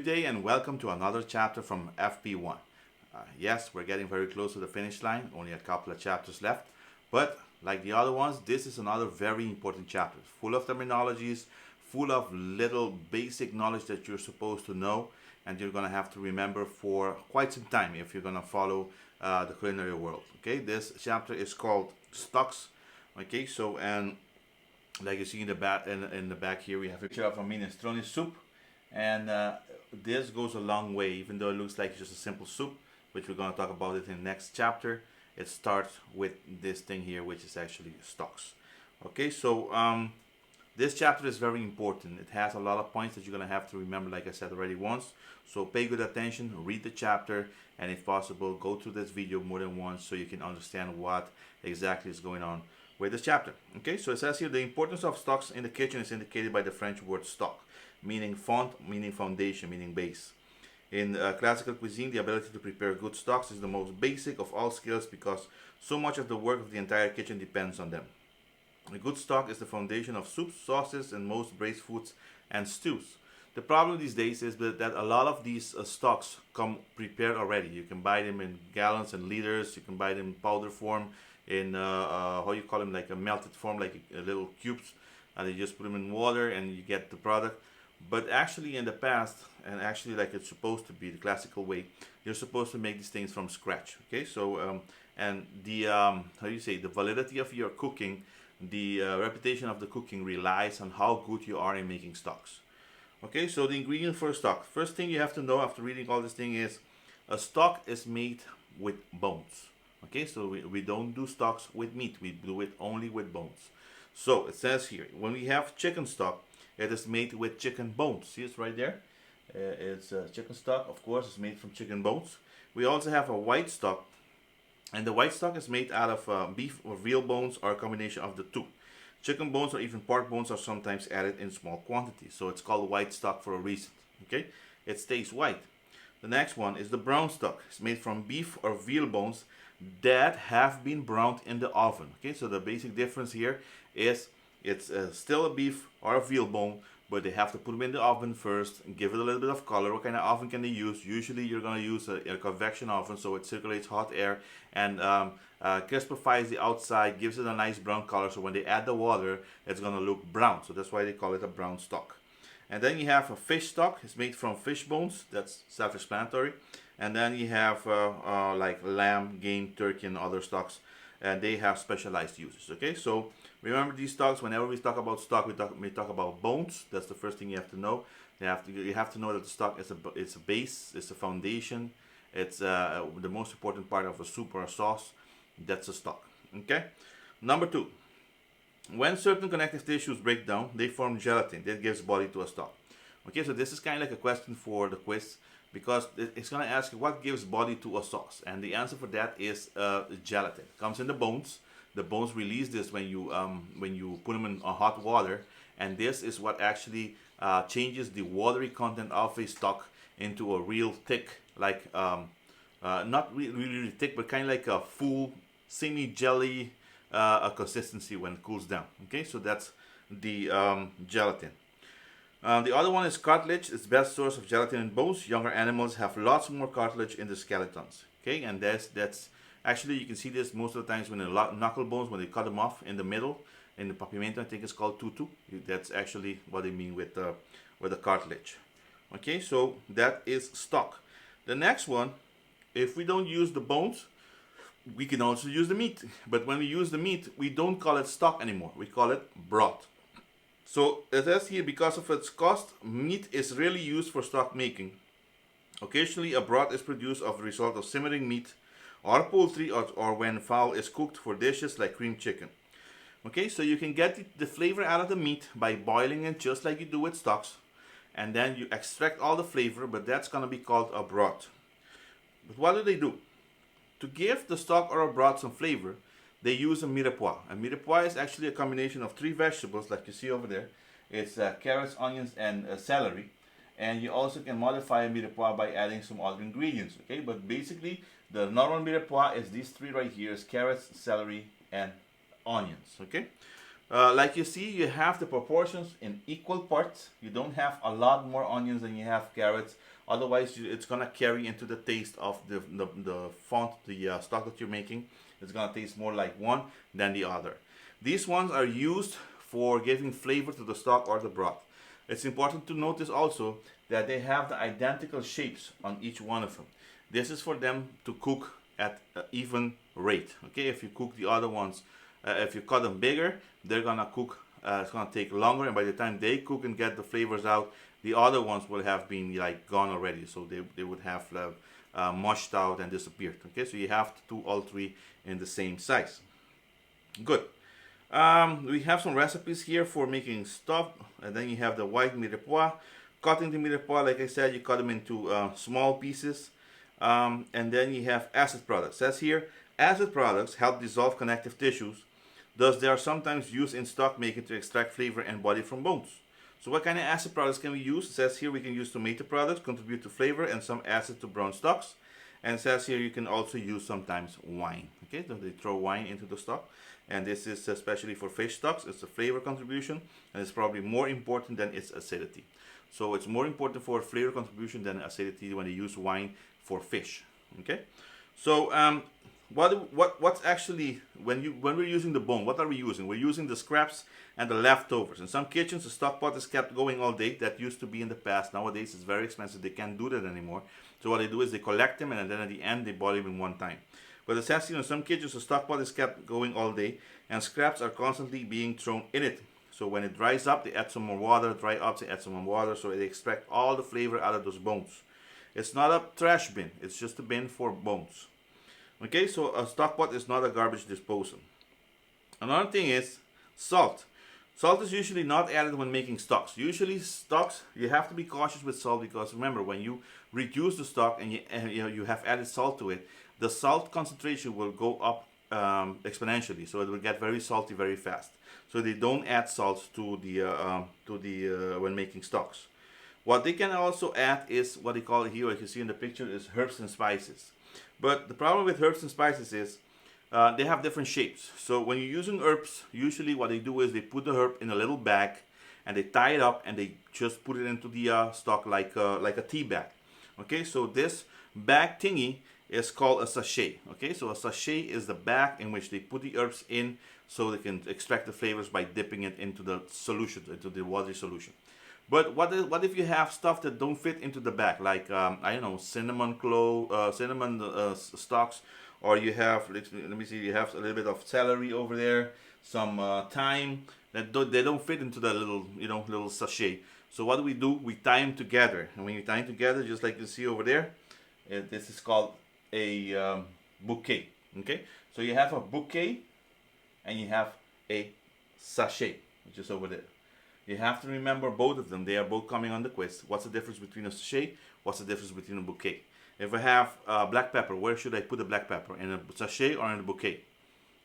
day and welcome to another chapter from FP1. Yes, we're getting very close to the finish line, only a couple of chapters left. But like the other ones, this is another very important chapter, full of terminologies, full of little basic knowledge that you're supposed to know and you're going to have to remember for quite some time if you're going to follow the culinary world. Okay, this chapter is called Stocks. Okay, so and like you see in the back here, we have a picture of a minestrone soup, and this goes a long way. Even though it looks like it's just a simple soup, which we're going to talk about it in the next chapter. It starts with this thing here, which is actually stocks. Okay, so this chapter is very important. It has a lot of points that you're going to have to remember, like I said already once. So pay good attention, read the chapter, and if possible, go through this video more than once so you can understand what exactly is going on with this chapter. Okay, so it says here the importance of stocks in the kitchen is indicated by the French word stock, meaning fond, meaning foundation, meaning base. In classical cuisine, the ability to prepare good stocks is the most basic of all skills because so much of the work of the entire kitchen depends on them. A good stock is the foundation of soups, sauces, and most braised foods and stews. The problem these days is that a lot of these stocks come prepared already. You can buy them in gallons and liters. You can buy them in powder form, in how you call them, like a melted form, like little cubes. And you just put them in water and you get the product. But actually in the past, and actually like it's supposed to be the classical way, you're supposed to make these things from scratch. Okay, so and the how do you say, the validity of your cooking, the reputation of the cooking relies on how good you are in making stocks. Okay, so the ingredient for a stock. First thing you have to know after reading all this thing is a stock is made with bones. Okay, so we don't do stocks with meat, we do it only with bones. So it says here, when we have chicken stock, it is made with chicken bones. See, it's right there. It's chicken stock, of course, it's made from chicken bones. We also have a white stock, and the white stock is made out of beef or veal bones or a combination of the two. Chicken bones or even pork bones are sometimes added in small quantities, so it's called white stock for a reason. Okay, it stays white. The next one is the brown stock. It's made from beef or veal bones that have been browned in the oven. Okay, so the basic difference here is it's still a beef or a veal bone, but they have to put them in the oven first and give it a little bit of color. What kind of oven can they use? Usually you're going to use a convection oven, so it circulates hot air and crispifies the outside, gives it a nice brown color, so when they add the water, it's going to look brown. So that's why they call it a brown stock. And then you have a fish stock. It's made from fish bones. That's self-explanatory. And then you have like lamb, game, turkey, and other stocks, and they have specialized uses. Okay, so remember these stocks. Whenever we talk about stock, we talk about bones. That's the first thing you have to know. You have to know that the stock is it's a base, it's a foundation, it's the most important part of a soup or a sauce. That's a stock. Okay. Number two, when certain connective tissues break down, they form gelatin that gives body to a stock. Okay, so this is kind of like a question for the quiz, because it's going to ask you what gives body to a sauce, and the answer for that is gelatin. It comes in the bones. The bones release this when you put them in hot water, and this is what actually changes the watery content of a stock into a real thick, like not really thick, but kind of like a full semi-jelly consistency when it cools down. Okay, so that's the gelatin. The other one is cartilage. It's the best source of gelatin in bones. Younger animals have lots more cartilage in the skeletons. Okay, and that's actually, you can see this most of the times when the knuckle bones, when they cut them off in the middle, in the papimento, I think it's called tutu. That's actually what they mean with the cartilage. Okay, so that is stock. The next one, if we don't use the bones, we can also use the meat. But when we use the meat, we don't call it stock anymore. We call it broth. So it says here, because of its cost, meat is rarely used for stock making. Occasionally, a broth is produced as a result of simmering meat or poultry, or when fowl is cooked for dishes like cream chicken. Okay, so you can get the flavor out of the meat by boiling it just like you do with stocks, and then you extract all the flavor, but that's going to be called a broth. But what do? To give the stock or a broth some flavor, they use a mirepoix. A mirepoix is actually a combination of three vegetables, like you see over there. It's carrots, onions, and celery. And you also can modify a mirepoix by adding some other ingredients. Okay, but basically the normal mirepoix is these three right here: is carrots, celery, and onions. Okay, Like you see, you have the proportions in equal parts. You don't have a lot more onions than you have carrots. Otherwise, it's gonna carry into the taste of the font, the stock that you're making. It's gonna taste more like one than the other. These ones are used for giving flavor to the stock or the broth. It's important to notice also that they have the identical shapes on each one of them. This is for them to cook at an even rate. Okay, if you cook the other ones, if you cut them bigger, they're gonna cook. It's gonna take longer, and by the time they cook and get the flavors out, the other ones will have been like gone already. So they would have mushed out and disappeared. Okay, so you have to do all three in the same size. Good. We have some recipes here for making stuff, and then you have the white mirepoix. Cutting the mirepoix, like I said, you cut them into small pieces, and then you have acid products. It says here, acid products help dissolve connective tissues. Thus, they are sometimes used in stock making to extract flavor and body from bones. So, what kind of acid products can we use? It says here we can use tomato products, contribute to flavor and some acid to brown stocks. And it says here you can also use sometimes wine. Okay, so they throw wine into the stock. And this is especially for fish stocks. It's a flavor contribution, and it's probably more important than its acidity. So it's more important for flavor contribution than acidity when you use wine for fish. Okay, so what's actually when we're using the bone, what are we using? We're using the scraps and the leftovers. In some kitchens, the stock pot is kept going all day. That used to be in the past. Nowadays, it's very expensive. They can't do that anymore. So what they do is they collect them, and then at the end they boil them in one time. But it says in some kitchens, the stock pot is kept going all day, and scraps are constantly being thrown in it. So when it dries up, they add some more water. Dry up, they add some more water, so they extract all the flavor out of those bones. It's not a trash bin. It's just a bin for bones. Okay, so a stock pot is not a garbage disposal. Another thing is salt. Salt is usually not added when making stocks. Usually stocks, you have to be cautious with salt, because remember, when you reduce the stock and you have added salt to it, the salt concentration will go up exponentially. So it will get very salty very fast. So they don't add salt to the when making stocks. What they can also add is what they call here, as you see in the picture, is herbs and spices. But the problem with herbs and spices is they have different shapes. So when you're using herbs, usually what they do is they put the herb in a little bag and they tie it up and they just put it into the stock like a tea bag. Okay, so this bag thingy is called a sachet. Okay, so a sachet is the bag in which they put the herbs in, so they can extract the flavors by dipping it into the solution, into the watery solution. But what if you have stuff that don't fit into the bag, like I don't know, cinnamon stalks, or you have, let me see, you have a little bit of celery over there, some thyme that they don't fit into the little sachet. So what do? We tie them together, and when you tie them together, just like you see over there, this is called a bouquet. Okay, so you have a bouquet and you have a sachet, which is over there. You have to remember both of them. They are both coming on the quiz. What's the difference between a sachet? What's the difference between a bouquet? If I have black pepper, where should I put the black pepper? In a sachet or in a bouquet?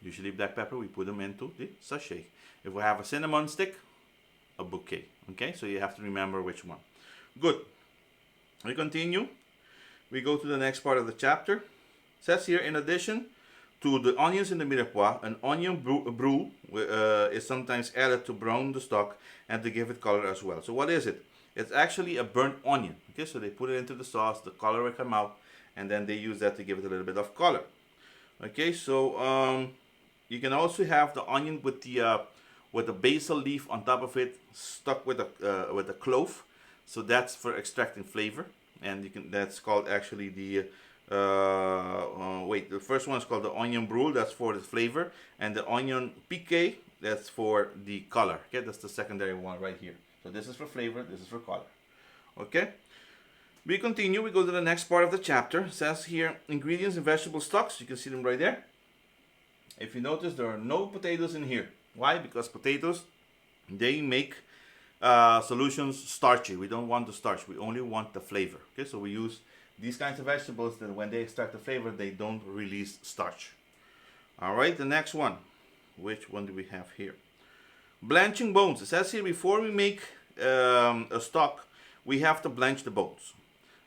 Usually black pepper, we put them into the sachet. If we have a cinnamon stick, a bouquet. Okay, so you have to remember which one. Good. We continue. We go to the next part of the chapter. It says here, in addition to the onions in the mirepoix, an onion brûlée is sometimes added to brown the stock and to give it color as well. So what is it? It's actually a burnt onion. Okay, so they put it into the sauce, the color will come out, and then they use that to give it a little bit of color. Okay, so you can also have the onion with the basil leaf on top of it, stuck with a clove. So that's for extracting flavor, and that's called actually the the first one is called the onion brûlée, that's for the flavor, and the onion piqué, that's for the color. Okay, that's the secondary one right here. So this is for flavor, this is for color. Okay, we continue. We go to the next part of the chapter. It says here, ingredients in vegetable stocks. You can see them right there. If you notice, there are no potatoes in here. Why? Because potatoes, they make solutions starchy. We don't want the starch, we only want the flavor. Okay, so we use these kinds of vegetables that when they extract the flavor, they don't release starch. All right, the next one. Which one do we have here? Blanching bones. It says here, before we make a stock, we have to blanch the bones.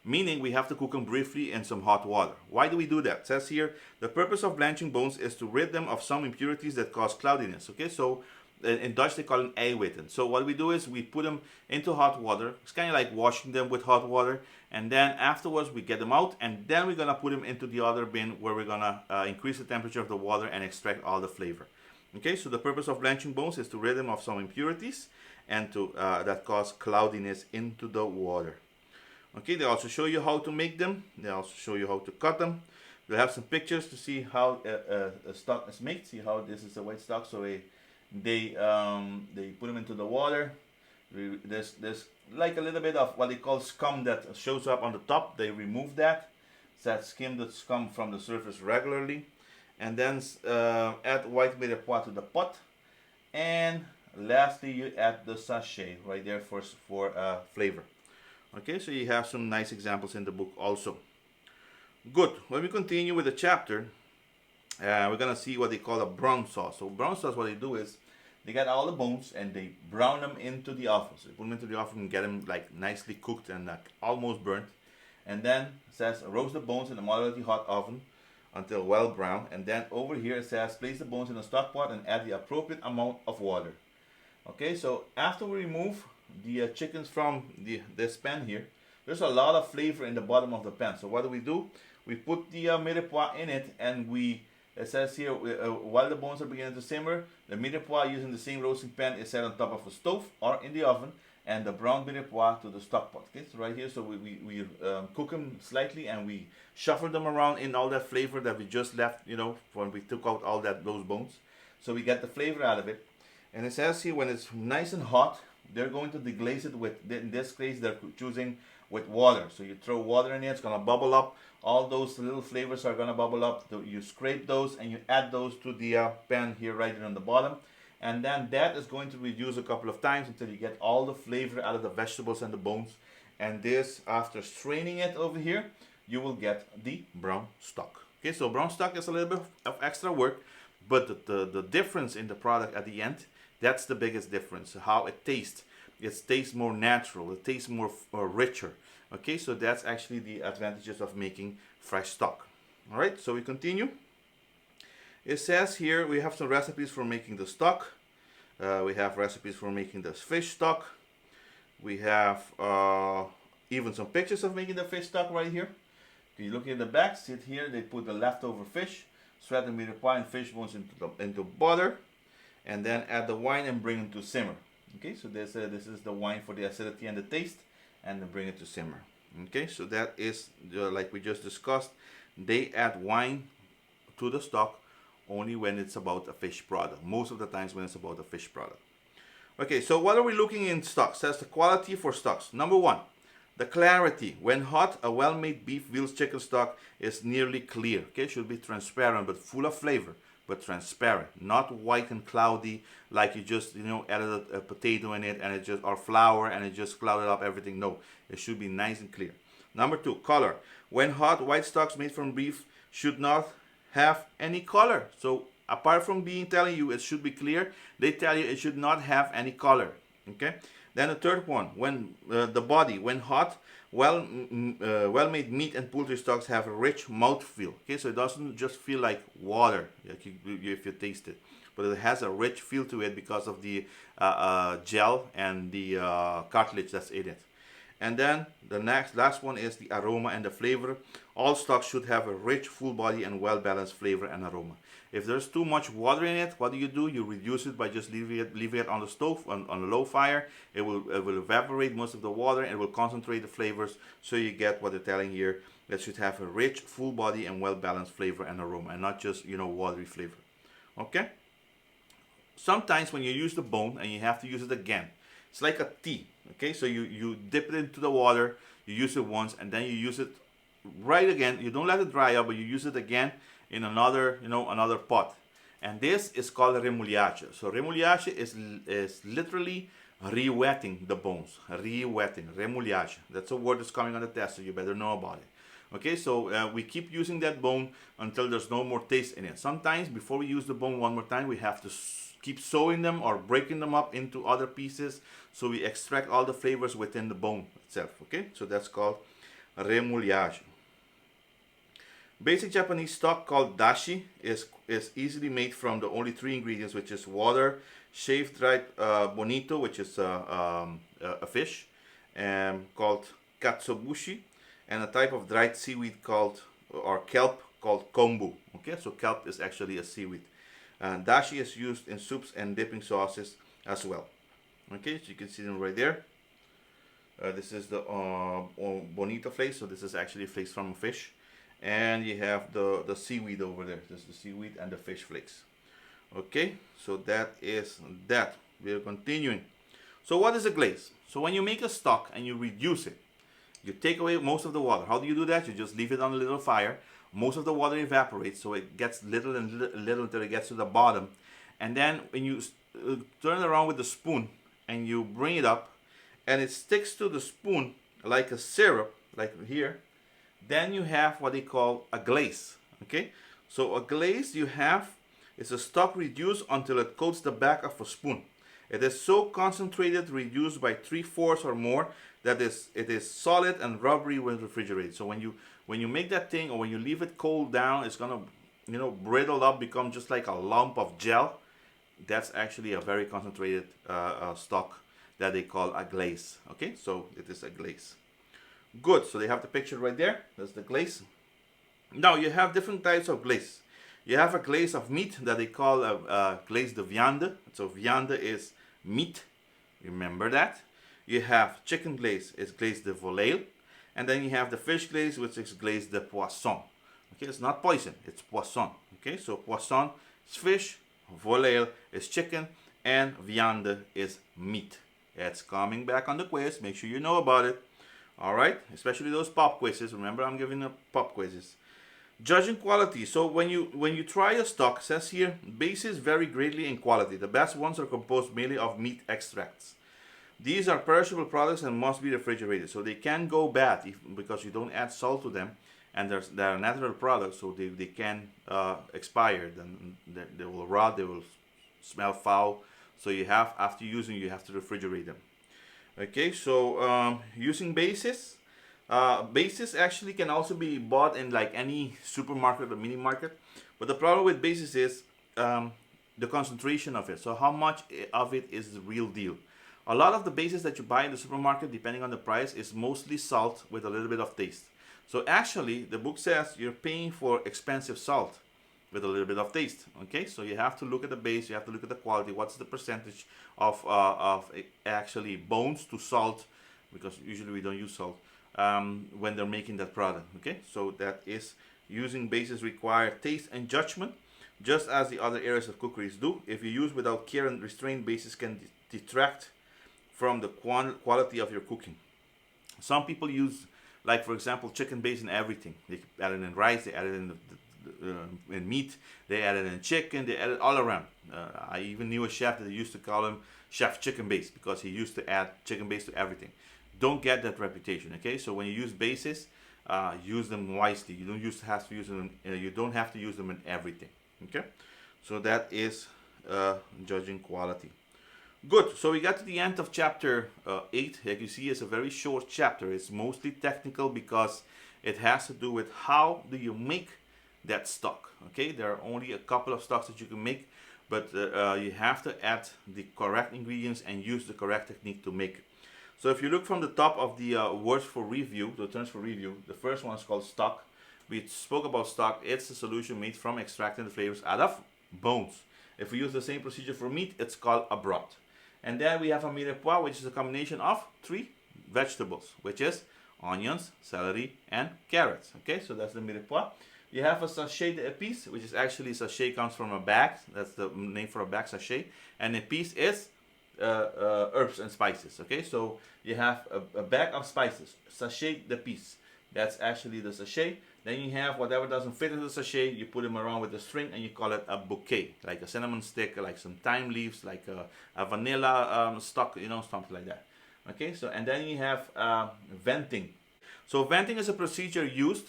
Meaning we have to cook them briefly in some hot water. Why do we do that? It says here, the purpose of blanching bones is to rid them of some impurities that cause cloudiness. Okay, so in Dutch they call them eiwitten. So what we do is we put them into hot water. It's kind of like washing them with hot water, and then afterwards we get them out, and then we're gonna put them into the other bin where we're gonna increase the temperature of the water and extract all the flavor. Okay, so the purpose of blanching bones is to rid them of some impurities and to that cause cloudiness into the water. Okay, they also show you how to make them. They also show you how to cut them. We have some pictures to see how a stock is made. See how this is a white stock. So they put them into the water. There's like a little bit of what they call scum that shows up on the top. They remove that. It's that skim that scum from the surface regularly. And then add white mirepoix to the pot. And lastly, you add the sachet right there for flavor. Okay, so you have some nice examples in the book also. Good. When we continue with the chapter, we're gonna see what they call a brown sauce. So brown sauce, what they do is they get all the bones and they brown them into the oven. So they put them into the oven and get them like nicely cooked and like almost burnt. And then it says roast the bones in a moderately hot oven until well brown. And then over here it says place the bones in a stock pot and add the appropriate amount of water. Okay, so after we remove the chickens from this pan here, there's a lot of flavor in the bottom of the pan. So what do? We put the mirepoix in it, and it says here, while the bones are beginning to simmer, the mirepoix using the same roasting pan is set on top of a stove or in the oven, and the brown mirepoix to the stock pot. Okay, so right here, so we cook them slightly, and we shuffle them around in all that flavor that we just left, you know, when we took out all those bones. So we get the flavor out of it. And it says here, when it's nice and hot, they're going to deglaze it with, in this case, they're choosing with water. So you throw water in it, it's going to bubble up. All those little flavors are going to bubble up. You scrape those and you add those to the pan here right on the bottom. And then that is going to reduce a couple of times until you get all the flavor out of the vegetables and the bones. And this, after straining it over here, you will get the brown stock. Okay, so brown stock is a little bit of extra work, but the difference in the product at the end, that's the biggest difference. How it tastes. It tastes more natural. It tastes more richer. Okay, so that's actually the advantages of making fresh stock. All right, so we continue. It says here we have some recipes for making the stock. We have recipes for making the fish stock. We have even some pictures of making the fish stock right here. You look in the back, see it here, they put the leftover fish, sweat the mirepoix and fish bones into butter, and then add the wine and bring it to simmer. Okay, so this is the wine for the acidity and the taste, and then bring it to simmer. Okay, so that is like we just discussed. They add wine to the stock only when it's about a fish product. Most of the times when it's about a fish product. Okay, so what are we looking in stocks? That's the quality for stocks. Number one, the clarity. When hot, a well-made beef veal chicken stock is nearly clear. Okay, should be transparent but full of flavor, but transparent, not white and cloudy like you just added a potato in it and it just, or flour, and it just clouded up everything. No, it should be nice and clear. Number two, color. When hot, white stocks made from beef should not have any color. So apart from telling you it should be clear, they tell you it should not have any color. Okay. Then the third one, when the body, when hot, well-made meat and poultry stocks have a rich mouthfeel. Okay, so it doesn't just feel like water if you taste it, but it has a rich feel to it because of the gel and the cartilage that's in it. And then the last one is the aroma and the flavor. All stocks should have a rich, full body and well-balanced flavor and aroma. If there's too much water in it, what do? You reduce it by just leaving it on the stove on a low fire. It will evaporate most of the water and it will concentrate the flavors. So you get what they're telling here. That should have a rich, full body and well-balanced flavor and aroma, and not just watery flavor. Okay. Sometimes when you use the bone and you have to use it again, it's like a tea. Okay, so you dip it into the water, you use it once, and then you use it right again. You don't let it dry up, but you use it again in another pot. And this is called remouillage. So remouillage is literally re-wetting the bones. Re-wetting, remouillage. That's a word that's coming on the test, so you better know about it. Okay, so we keep using that bone until there's no more taste in it. Sometimes before we use the bone one more time, we have to keep sewing them or breaking them up into other pieces so we extract all the flavors within the bone itself. Okay, so that's called remouillage. Basic Japanese stock called dashi is easily made from the only three ingredients, which is water, shaved dried bonito, which is a fish, called katsuobushi, and a type of dried seaweed called, or kelp, called kombu. Okay, so kelp is actually a seaweed. Dashi is used in soups and dipping sauces as well. Okay, so you can see them right there. This is the bonito flakes, so this is actually flakes from a fish. And you have the seaweed over there. This is the seaweed and the fish flakes. Okay, so that is that. We are continuing. So what is a glaze? So when you make a stock and you reduce it, you take away most of the water. How do you do that? You just leave it on a little fire. Most of the water evaporates, so it gets little and little until it gets to the bottom. And then when you turn it around with the spoon and you bring it up, and it sticks to the spoon like a syrup, like here, then you have what they call a glaze. Okay, so a glaze you have is a stock reduced until it coats the back of a spoon. It is so concentrated, reduced by 3/4 or more, that it is solid and rubbery when refrigerated. So when you make that thing, or when you leave it cold down, it's gonna, brittle up, become just like a lump of gel. That's actually a very concentrated stock that they call a glaze. Okay, so it is a glaze. Good, so they have the picture right there. That's the glaze. Now you have different types of glaze. You have a glaze of meat that they call a glaze de viande. So viande is meat, remember that. You have chicken glaze, is glaze de volaille. And then you have the fish glaze, which is glaze de poisson. Okay, it's not poison, it's poisson. Okay, so poisson is fish, volaille is chicken, and viande is meat. It's coming back on the quiz. Make sure you know about it. All right, especially those pop quizzes. Remember, I'm giving you pop quizzes. Judging quality. So when you try a stock, it says here, bases vary greatly in quality. The best ones are composed mainly of meat extracts. These are perishable products and must be refrigerated. So they can go bad because you don't add salt to them, and they're natural products, so they can expire. Then they will rot. They will smell foul. So you have, after using, you have to refrigerate them. Okay, so using bases. Bases actually can also be bought in like any supermarket or mini market, but the problem with bases is the concentration of it. So how much of it is the real deal? A lot of the bases that you buy in the supermarket, depending on the price, is mostly salt with a little bit of taste. So actually, the book says you're paying for expensive salt with a little bit of taste. Okay, so you have to look at the base, you have to look at the quality. What's the percentage of actually bones to salt? Because usually we don't use salt when they're making that product. Okay, so that is, using bases require taste and judgment, just as the other areas of cookeries do. If you use without care and restraint, bases can detract from the quality of your cooking. Some people use, like for example, chicken base in everything. They add it in rice, they add it in meat, they add it in chicken, they add it all around. I even knew a chef that used to call him Chef Chicken Base, because he used to add chicken base to everything. Don't get that reputation. Okay, so when you use bases, use them wisely. You don't have to use them. You don't have to use them in everything. Okay, so that is judging quality. Good. So we got to the end of chapter 8. Like you see, it's a very short chapter. It's mostly technical because it has to do with how do you make that stock. Okay, there are only a couple of stocks that you can make, but you have to add the correct ingredients and use the correct technique to make it. So if you look from the top of the words for review, the terms for review, the first one is called stock. We spoke about stock. It's a solution made from extracting the flavors out of bones. If we use the same procedure for meat, it's called a broth. And then we have a mirepoix, which is a combination of 3 vegetables, which is onions, celery, and carrots. Okay, so that's the mirepoix. You have a sachet d'épices, which is actually, sachet comes from a bag. That's the name for a bag, sachet. And épices is herbs and spices. Okay, so you have a bag of spices, sachet d'épices. That's actually the sachet. Then you have whatever doesn't fit in the sachet, you put them around with a string and you call it a bouquet, like a cinnamon stick, like some thyme leaves, like a vanilla stock, something like that. Okay, so and then you have venting. So venting is a procedure used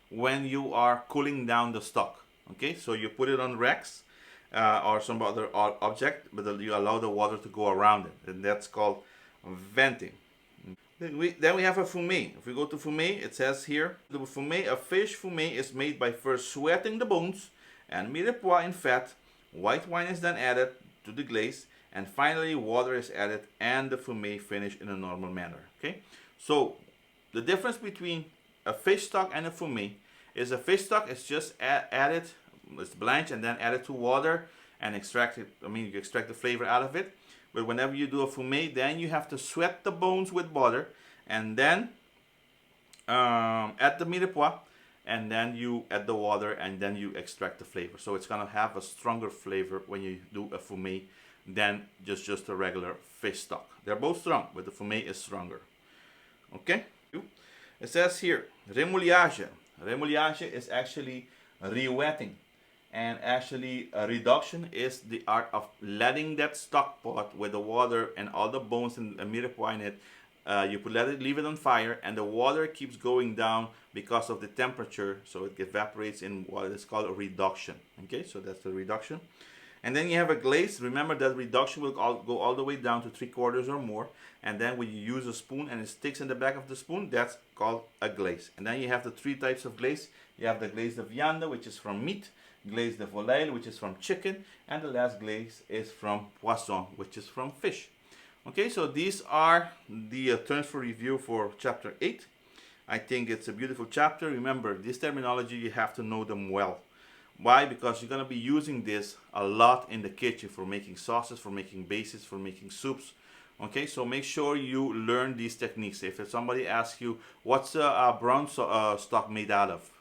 when you are cooling down the stock. Okay, so you put it on racks or some other object, but you allow the water to go around it, and that's called venting. Then we have a fumet. If we go to fumet, it says here, the fumet, a fish fumet is made by first sweating the bones and mirepoix in fat. White wine is then added to the glaze, and finally water is added and the fumet finished in a normal manner. Okay, so the difference between a fish stock and a fumet is a fish stock is just added, it's blanched and then added to water and extract it. I mean, you extract the flavor out of it. But whenever you do a fumet, then you have to sweat the bones with butter, and then add the mirepoix, and then you add the water, and then you extract the flavor. So it's gonna have a stronger flavor when you do a fumet than just a regular fish stock. They're both strong, but the fumet is stronger. Okay. It says here remouillage. Remouillage is actually re-wetting. And actually, a reduction is the art of letting that stock pot with the water and all the bones and mirepoix in it. You leave it on fire, and the water keeps going down because of the temperature, so it evaporates in what is called a reduction. Okay, so that's the reduction. And then you have a glaze. Remember that reduction will go all the way down to 3/4 or more. And then when you use a spoon and it sticks in the back of the spoon, that's called a glaze. And then you have the three types of glaze. You have the glaze de viande, which is from meat, glaze de volaille, which is from chicken, and the last glaze is from poisson, which is from fish. Okay, so these are the terms for review for chapter 8. I think it's a beautiful chapter. Remember, this terminology, you have to know them well. Why? Because you're going to be using this a lot in the kitchen for making sauces, for making bases, for making soups. Okay, so make sure you learn these techniques. If somebody asks you, what's a brown stock made out of?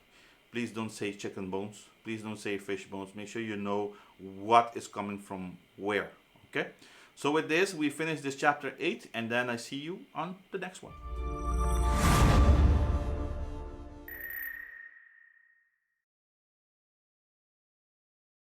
Please don't say chicken bones. Please don't say fish bones. Make sure you know what is coming from where. Okay, so with this, we finish this chapter 8, and then I see you on the next one.